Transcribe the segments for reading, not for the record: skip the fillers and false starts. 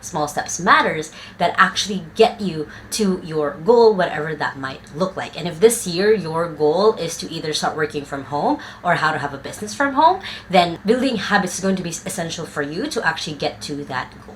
small steps matters that actually get you to your goal, whatever that might look like. And if this year your goal is to either start working from home or how to have a business from home, then building habits is going to be essential for you to actually get to that goal.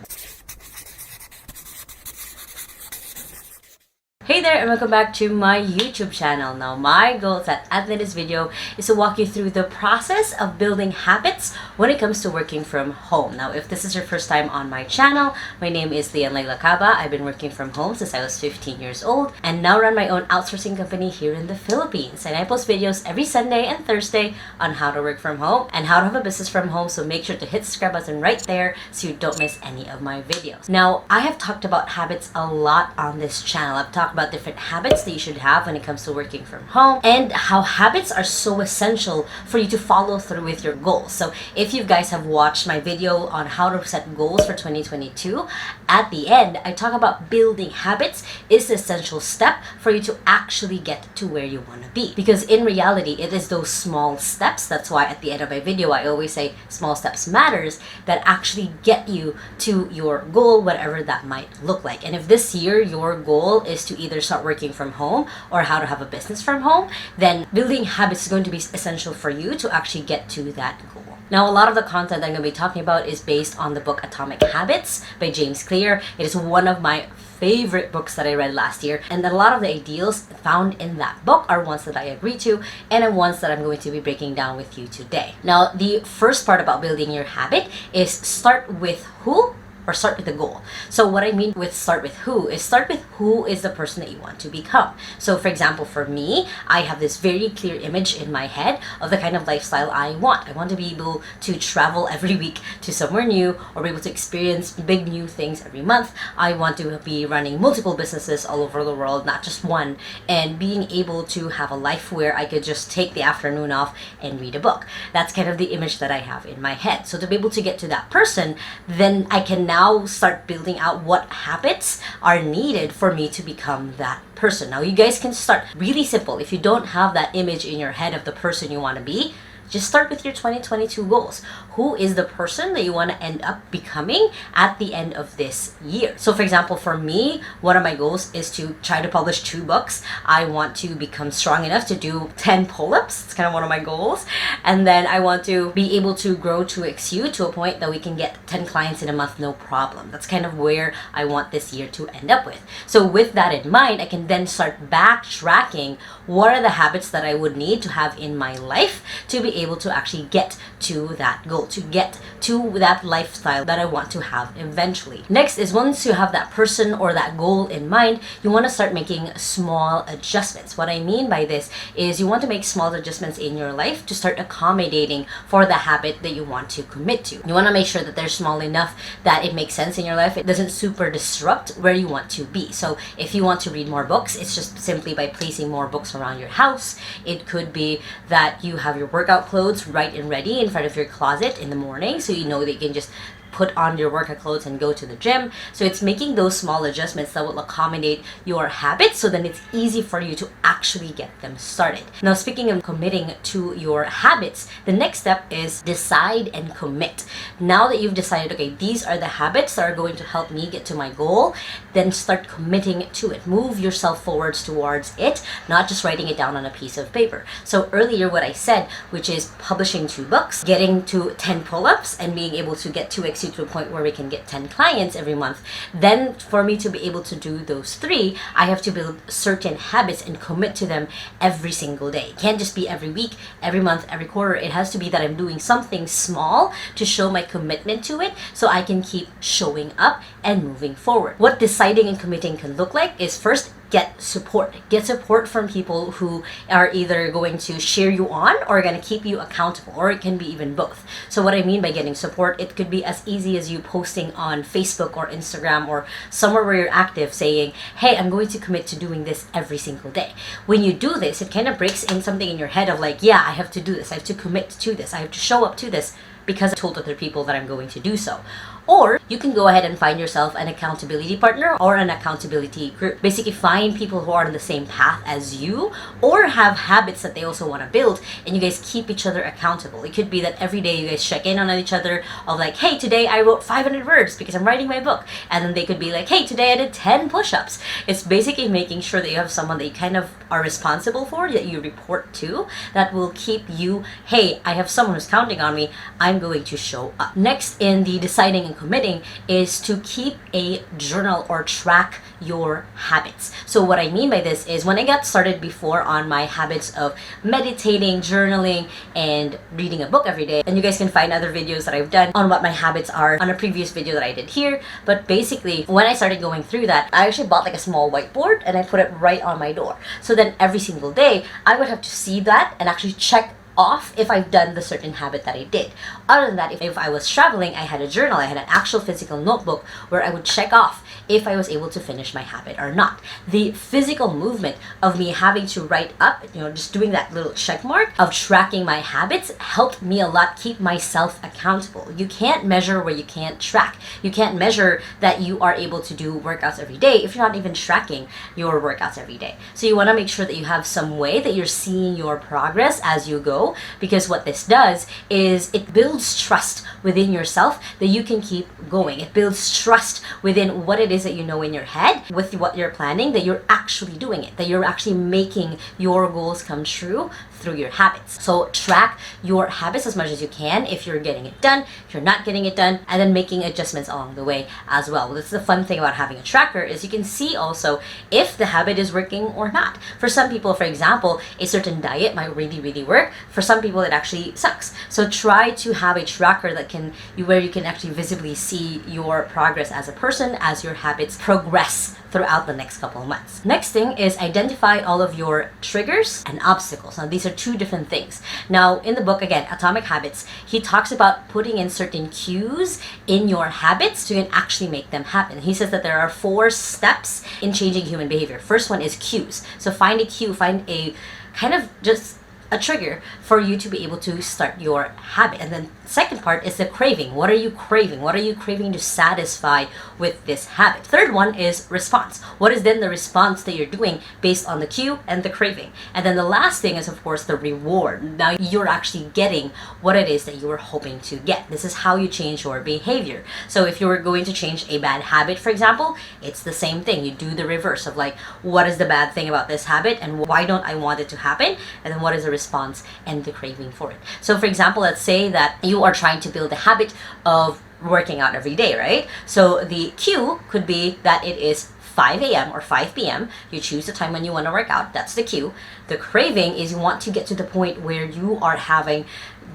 Hey there, and welcome back to my YouTube channel. Now, my goal at the end of this video is to walk you through the process of building habits when it comes to working from home. Now, if this is your first time on my channel, my name is Lai Lacaba. I've been working from home since I was 15 years old and now run my own outsourcing company here in the Philippines. And I post videos every Sunday and Thursday on how to work from home and how to have a business from home. So make sure to hit the subscribe button right there so you don't miss any of my videos. Now, I have talked about habits a lot on this channel. I've talked about different habits that you should have when it comes to working from home and how habits are so essential for you to follow through with your goals. So if you guys have watched my video on how to set goals for 2022, at the end I talk about building habits is the essential step for you to actually get to where you want to be, because in reality it is those small steps. That's why at the end of my video I always say small steps matters that actually get you to your goal, whatever that might look like. And if this year your goal is to either start working from home or how to have a business from home, then building habits is going to be essential for you to actually get to that goal. Now, a lot of the content I'm going to be talking about is based on the book Atomic Habits by James Clear. It is one of my favorite books that I read last year, and a lot of the ideals found in that book are ones that I agree to and are ones that I'm going to be breaking down with you today. Now, the first part about building your habit is start with who or start with the goal. So what I mean with start with who is the person that you want to become. So for example, for me, I have this very clear image in my head of the kind of lifestyle I want. I want to be able to travel every week to somewhere new or be able to experience big new things every month. I want to be running multiple businesses all over the world, not just one, and being able to have a life where I could just take the afternoon off and read a book. That's kind of the image that I have in my head. So to be able to get to that person, then I can now start building out what habits are needed for me to become that person. Now, you guys can start really simple. If you don't have that image in your head of the person you want to be, just start with your 2022 goals. Who is the person that you want to end up becoming at the end of this year? So for example, for me, one of my goals is to try to publish 2 books. I want to become strong enough to do 10 pull-ups. It's kind of one of my goals. And then I want to be able to grow 2XU to a point that we can get 10 clients in a month, no problem. That's kind of where I want this year to end up with. So with that in mind, I can then start backtracking what are the habits that I would need to have in my life to be able to actually get to that goal, to get to that lifestyle that I want to have eventually. Next is, once you have that person or that goal in mind, you want to start making small adjustments. What I mean by this is you want to make small adjustments in your life to start accommodating for the habit that you want to commit to. You want to make sure that they're small enough that it makes sense in your life. It doesn't super disrupt where you want to be. So if you want to read more books, it's just simply by placing more books around your house. It could be that you have your workout clothes right and ready in front of your closet in the morning, so you know that you can just put on your workout clothes and go to the gym. So it's making those small adjustments that will accommodate your habits, so then it's easy for you to actually get them started. Now, speaking of committing to your habits, the next step is decide and commit. Now that you've decided, okay, these are the habits that are going to help me get to my goal, then start committing to it. Move yourself forwards towards it, not just writing it down on a piece of paper. So earlier what I said, which is publishing 2 books, getting to 10 pull-ups, and being able to get 2x to a point where we can get 10 clients every month. Then for me to be able to do those 3, I have to build certain habits and commit to them every single day. It can't just be every week, every month, every quarter. It has to be that I'm doing something small to show my commitment to it so I can keep showing up and moving forward. What deciding and committing can look like is, first, get support. Get support from people who are either going to cheer you on or are going to keep you accountable, or it can be even both. So what I mean by getting support, it could be as easy as you posting on Facebook or Instagram or somewhere where you're active saying, hey, I'm going to commit to doing this every single day. When you do this, it kind of breaks in something in your head of like, yeah, I have to do this. I have to commit to this. I have to show up to this because I told other people that I'm going to do so. Or you can go ahead and find yourself an accountability partner or an accountability group. Basically, find people who are on the same path as you or have habits that they also want to build, and you guys keep each other accountable. It could be that every day you guys check in on each other of like, hey, today I wrote 500 words because I'm writing my book. And then they could be like, hey, today I did 10 push-ups. It's basically making sure that you have someone that you kind of are responsible for, that you report to, that will keep you, hey, I have someone who's counting on me, I'm going to show up. Next in the deciding and committing is to keep a journal or track your habits. So what I mean by this is when I got started before on my habits of meditating, journaling, and reading a book every day, and you guys can find other videos that I've done on what my habits are on a previous video that I did here. But basically, when I started going through that, I actually bought like a small whiteboard and I put it right on my door. So then every single day, I would have to see that and actually check off if I've done the certain habit that I did. Other than that, if I was traveling, I had a journal, I had an actual physical notebook where I would check off if I was able to finish my habit or not. The physical movement of me having to write up, just doing that little check mark of tracking my habits helped me a lot keep myself accountable. You can't measure where you can't track. You can't measure that you are able to do workouts every day if you're not even tracking your workouts every day. So you want to make sure that you have some way that you're seeing your progress as you go, because what this does is it builds trust within yourself that you can keep going. It builds trust within what it is that you know in your head with what you're planning, that you're actually doing it, that you're actually making your goals come true through your habits. So track your habits as much as you can if you're getting it done, if you're not getting it done, and then making adjustments along the way as well. That's the fun thing about having a tracker, is you can see also if the habit is working or not. For some people, for example, a certain diet might really work. For some people, it actually sucks. So try to have a tracker that where you can actually visibly see your progress as a person, as your habits progress throughout the next couple of months. Next thing is identify all of your triggers and obstacles. Now, these are two different things. Now, in the book, again, Atomic Habits, he talks about putting in certain cues in your habits to actually make them happen. He says that there are 4 steps in changing human behavior. First one is cues. So find a cue, find a kind of just a trigger for you to be able to start your habit. And then second part is the craving. What are you craving? What are you craving to satisfy with this habit? Third one is response. What is then the response that you're doing based on the cue and the craving? And then the last thing is, of course, the reward. Now you're actually getting what it is that you were hoping to get. This is how you change your behavior. So if you were going to change a bad habit, for example, it's the same thing. You do the reverse of like, what is the bad thing about this habit and why don't I want it to happen? And then what is the response and the craving for it? So for example, let's say that you are trying to build a habit of working out every day, right? So the cue could be that it is 5 a.m. or 5 p.m. You choose the time when you want to work out. That's the cue. The craving is you want to get to the point where you are having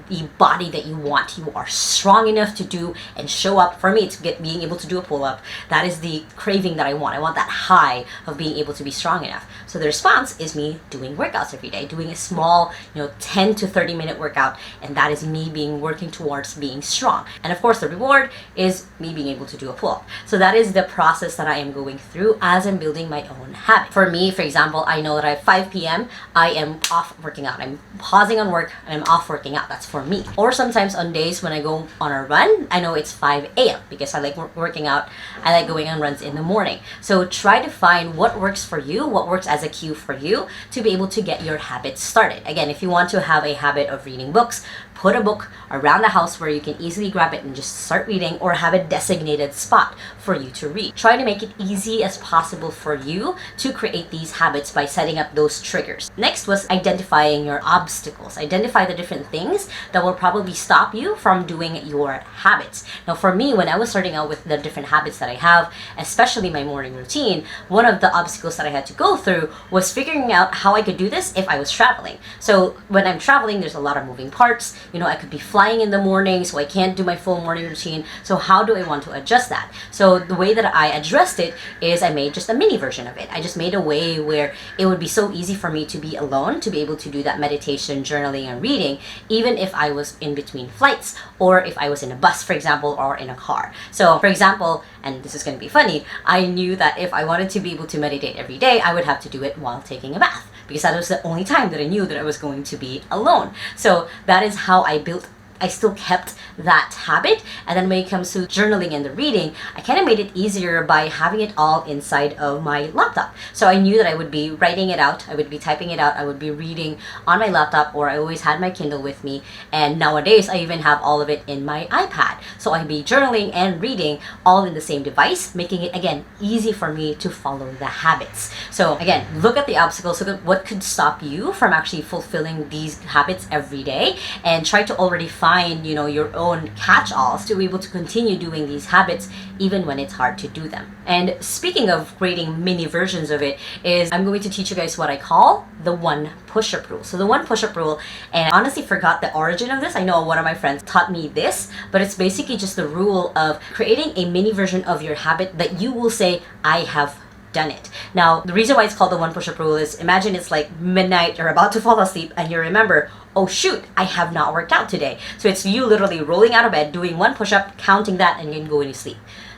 the body that you want. You are strong enough to do and show up. For me, it's being able to do a pull-up. That is the craving that I want. I want that high of being able to be strong enough. So the response is me doing workouts every day, doing a small, 10 to 30 minute workout, and that is me working towards being strong. And of course, the reward is me being able to do a pull-up. So that is the process that I am going through as I'm building my own habit. For me, for example, I know that at 5 p.m. I am off working out. I'm pausing on work and I'm off working out. That's for me. Or sometimes on days when I go on a run, I know it's 5 a.m. because I like working out. I like going on runs in the morning. So try to find what works for you, what works as a cue for you to be able to get your habits started. Again, if you want to have a habit of reading books, put a book around the house where you can easily grab it and just start reading, or have a designated spot for you to read. Try to make it easy as possible for you to create these habits by setting up those triggers. Next was identifying your obstacles. Identify the different things that will probably stop you from doing your habits. Now for me, when I was starting out with the different habits that I have, especially my morning routine, one of the obstacles that I had to go through was figuring out how I could do this if I was traveling. So when I'm traveling, there's a lot of moving parts. I could be flying in the morning, so I can't do my full morning routine. So how do I want to adjust that? So the way that I addressed it is I made just a mini version of it. I just made a way where it would be so easy for me to be alone, to be able to do that meditation, journaling, and reading, even if I was in between flights, or if I was in a bus, for example, or in a car. So for example, and this is going to be funny, I knew that if I wanted to be able to meditate every day, I would have to do it while taking a bath, because that was the only time that I knew that I was going to be alone. So that is how I built I still kept that habit. And then when it comes to journaling and the reading, I kind of made it easier by having it all inside of my laptop. So I knew that I would be writing it out, I would be typing it out, I would be reading on my laptop, or I always had my Kindle with me. And nowadays, I even have all of it in my iPad. So I'd be journaling and reading all in the same device, making it, again, easy for me to follow the habits. So again, look at the obstacles, look at what could stop you from actually fulfilling these habits every day, and try to already find, your own catch-alls to be able to continue doing these habits even when it's hard to do them. And speaking of creating mini versions of it, is I'm going to teach you guys what I call the one push-up rule. So the one push-up rule, and I honestly forgot the origin of this. I know one of my friends taught me this, but it's basically just the rule of creating a mini version of your habit that you will say, I have done it. Now, the reason why it's called the one push-up rule is, imagine it's like midnight, you're about to fall asleep, and you remember, oh shoot, I have not worked out today. So it's you literally rolling out of bed, doing one push-up, counting that, and then going to sleep.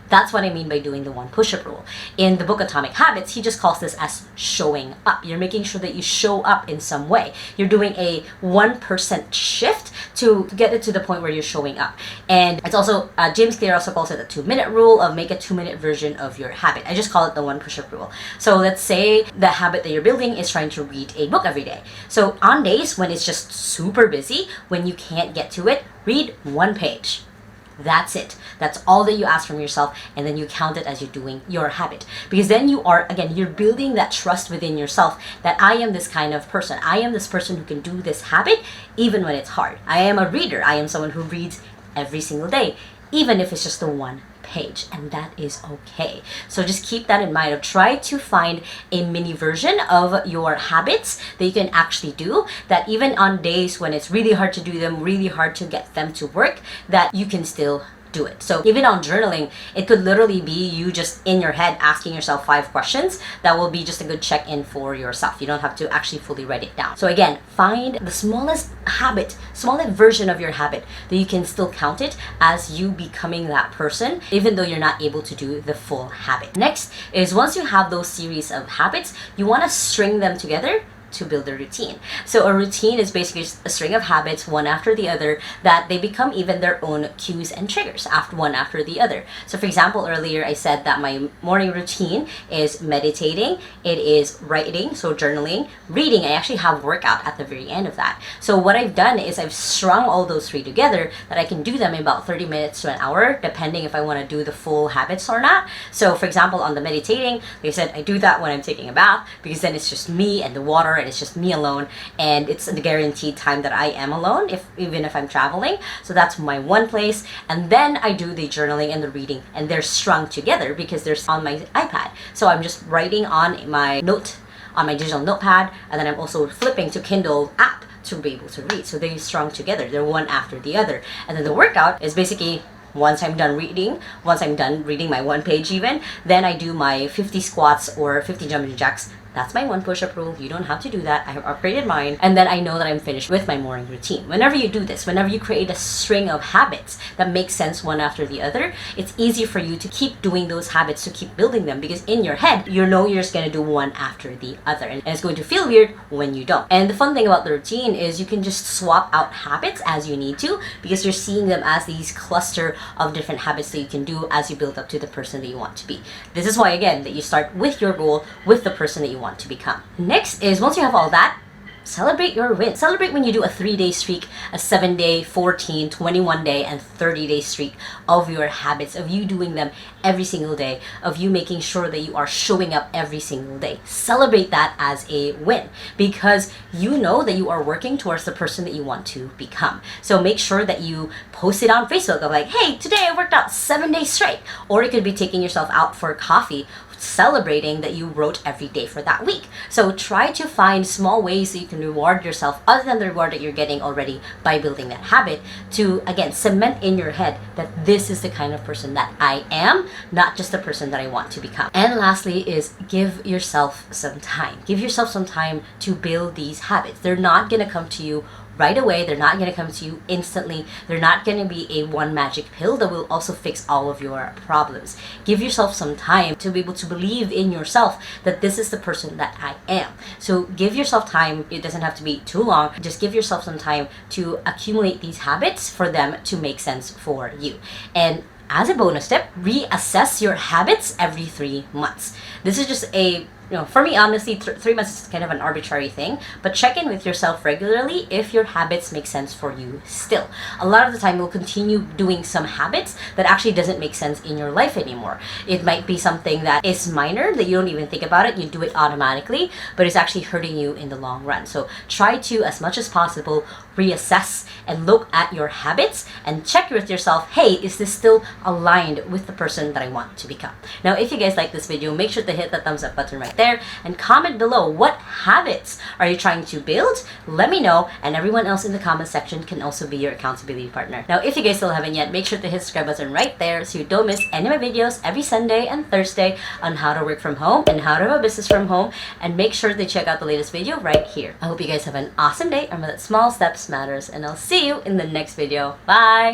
That's what I mean by doing the one push-up rule. In the book Atomic Habits, he just calls this as showing up. You're making sure that you show up in some way. You're doing a 1% shift to get it to the point where you're showing up. And it's also, James Clear also calls it the 2-minute rule of make a 2-minute version of your habit. I just call it the one push-up rule. So let's say the habit that you're building is trying to read a book every day. So on days when it's just super busy, when you can't get to it, read 1 page. That's it. That's all that you ask from yourself, and then you count it as you're doing your habit. Because then you're building that trust within yourself that I am this kind of person. I am this person who can do this habit even when it's hard. I am a reader. I am someone who reads every single day, even if it's just the 1 page, and that is okay. So just keep that in mind. Try to find a mini version of your habits that you can actually do, that even on days when it's really hard to do them, really hard to get them to work, that you can still do it. So even on journaling, it could literally be you just in your head asking yourself 5 questions. That will be just a good check-in for yourself. You don't have to actually fully write it down. So again, find the smallest habit, smallest version of your habit that you can still count it as you becoming that person, even though you're not able to do the full habit. Next is, once you have those series of habits, you want to string them together to build a routine. So a routine is basically just a string of habits, one after the other, that they become even their own cues and triggers one after the other. So for example, earlier I said that my morning routine is meditating, it is writing, so journaling, reading. I actually have workout at the very end of that. So what I've done is I've strung all those 3 together, that I can do them in about 30 minutes to an hour, depending if I want to do the full habits or not. So for example, on the meditating, they said I do that when I'm taking a bath, because then it's just me and the water, and it's just me alone, and it's the guaranteed time that I am alone, even if I'm traveling. So that's my one place. And then I do the journaling and the reading, and they're strung together because they're on my iPad. So I'm just writing on my digital notepad, and then I'm also flipping to Kindle app to be able to read. So they're strung together, they're one after the other. And then the workout is basically, once I'm done reading my 1 page even, then I do my 50 squats or 50 jumping jacks. That's my one push-up rule. You don't have to do that. I have upgraded mine. And then I know that I'm finished with my morning routine. Whenever you do this, whenever you create a string of habits that make sense one after the other, it's easy for you to keep doing those habits, to keep building them, because in your head, you know you're just going to do one after the other. And it's going to feel weird when you don't. And the fun thing about the routine is you can just swap out habits as you need to, because you're seeing them as these cluster of different habits that you can do as you build up to the person that you want to be. This is why, again, that you start with your goal, with the person that you want to become. Next is, once you have all that, celebrate your win. Celebrate when you do a 3-day streak, a 7-day, 14, 21-day, and 30-day streak of your habits, of you doing them every single day, of you making sure that you are showing up every single day. Celebrate that as a win, because you know that you are working towards the person that you want to become. So make sure that you post it on Facebook of like, hey, today I worked out 7 days straight. Or it could be taking yourself out for coffee, celebrating that you wrote every day for that week. So try to find small ways that you can reward yourself other than the reward that you're getting already by building that habit, to again cement in your head that this is the kind of person that I am, not just the person that I want to become. And lastly is, give yourself some time. Give yourself some time to build these habits. They're not gonna come to you right away. They're not going to come to you instantly. They're not going to be a one magic pill that will also fix all of your problems. Give yourself some time to be able to believe in yourself that this is the person that I am. So give yourself time. It doesn't have to be too long. Just give yourself some time to accumulate these habits for them to make sense for you. And as a bonus tip, reassess your habits every 3 months. This is just for me, honestly, 3 months is kind of an arbitrary thing, but check in with yourself regularly if your habits make sense for you still. A lot of the time, you'll continue doing some habits that actually doesn't make sense in your life anymore. It might be something that is minor, that you don't even think about it, you do it automatically, but it's actually hurting you in the long run. So try to, as much as possible, reassess and look at your habits and check with yourself, hey, is this still aligned with the person that I want to become? Now, if you guys like this video, make sure to hit the thumbs up button right there and comment below, what habits are you trying to build? Let me know, and everyone else in the comment section can also be your accountability partner. Now, if you guys still haven't yet, make sure to hit the subscribe button right there so you don't miss any of my videos every Sunday and Thursday on how to work from home and how to have a business from home, and make sure to check out the latest video right here. I hope you guys have an awesome day. Remember that small steps matters, and I'll see you in the next video. Bye!